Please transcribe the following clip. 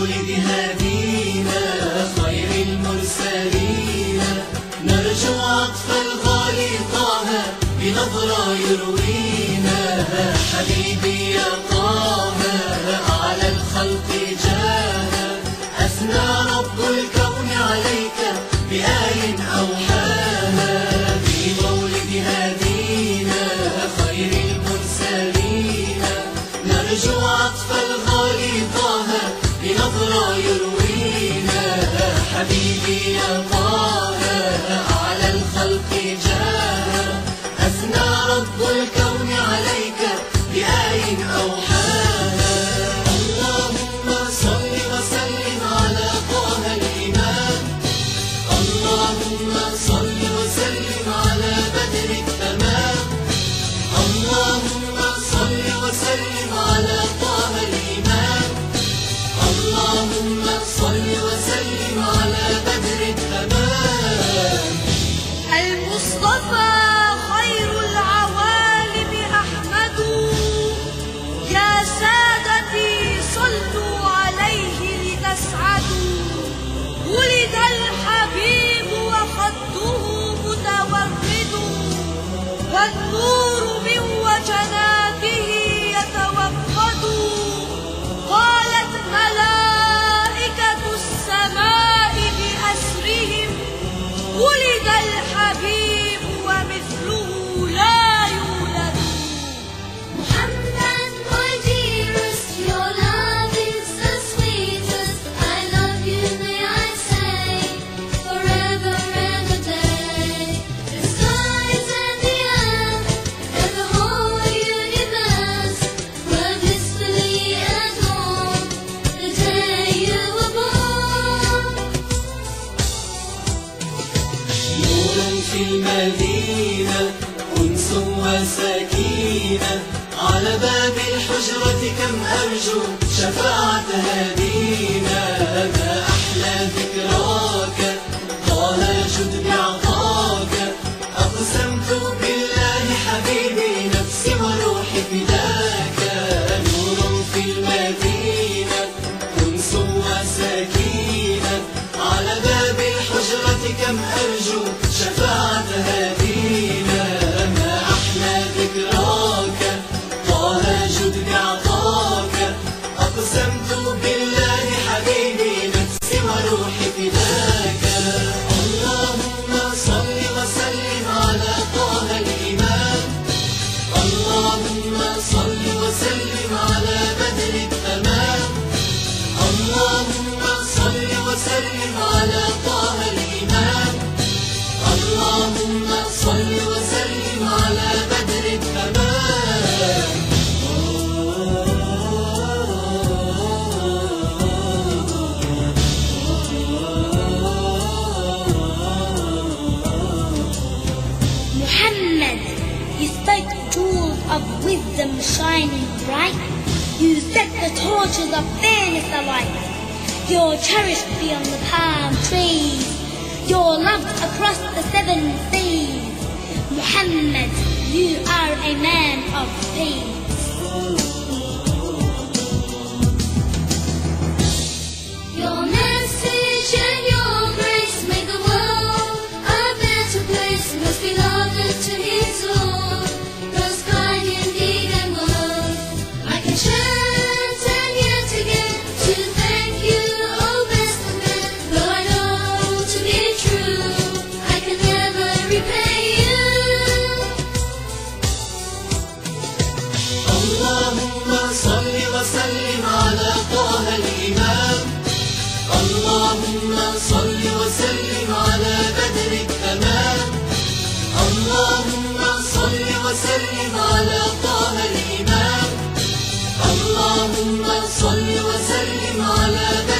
بمولد هدينا خير المرسلين، نرجو عطف الغالي طه بنظرة يروينا. حبيبي يا طه على الخلق جانا، أثنى رب الكون عليك بآي أوحاها. بمولد هدينا خير المرسلين، نرجو عطف الغالي طه بنظرة يروينا. حبيبي يا طه على الخلق جانا، أثنى رب الكون عليك بآي أوحاها. اللهم صل وسلم على طه الإمام، اللهم صل وسلم على بدر التمام، اللهم صل وسلم على طه الإمام، اللهم صل وسلم على بدر التمام. المصطفى خير العوالم أحمد، يا سادتي صلوا عليه لتسعدوا. ولد الحبيب وخده متورد، والنور من وجناته يتوقد. قالت ملائكة السماء بأسرهم، ولد الحبيب ومثله لا يولد. Muhammad, my dearest, your love is the sweetest. I love you, may I say, forever and a day. The skies and the earth and the whole universe were blissfully adored the day you were born. نور في المدينة أنس وسكينة، على باب الحجرة كم أرجو شفاعة هدينا. ما أحلى ذكراك طه جد بعطاك، أقسمت بالله حبيبي نفسي وروحي فداك. نور في المدينة أنس وسكينة، على باب الحجرة كم أرجو شفاعة هدينا. ما أحلى ذكراك طه جد بعطاك، أقسمت بالله حبيبي نفسي وروحي فداك. اللهم صل وسلم على طه الإمام، اللهم صل وسلم على بدر التمام، اللهم صل وسلم على طه الإمام، اللهم صل وسلم على بدر التمام. Muhammad, you spoke jewels of wisdom shining bright. You set the torches of fairness alight. You're cherished beyond the palm trees. You're loved across the 7 seas. Muhammad, you are a man of peace. Your message and your grace make the world a better place. Most beloved to his Lord, most kind in deed and word. I can chant and yet again to thank you, oh best of men. Though I know to be true, I can never repay you. اللهم صل وسلم على طه الإمام، اللهم صل وسلم على بدر التمام، اللهم صل وسلم على طه الإمام، اللهم صل وسلم على بدر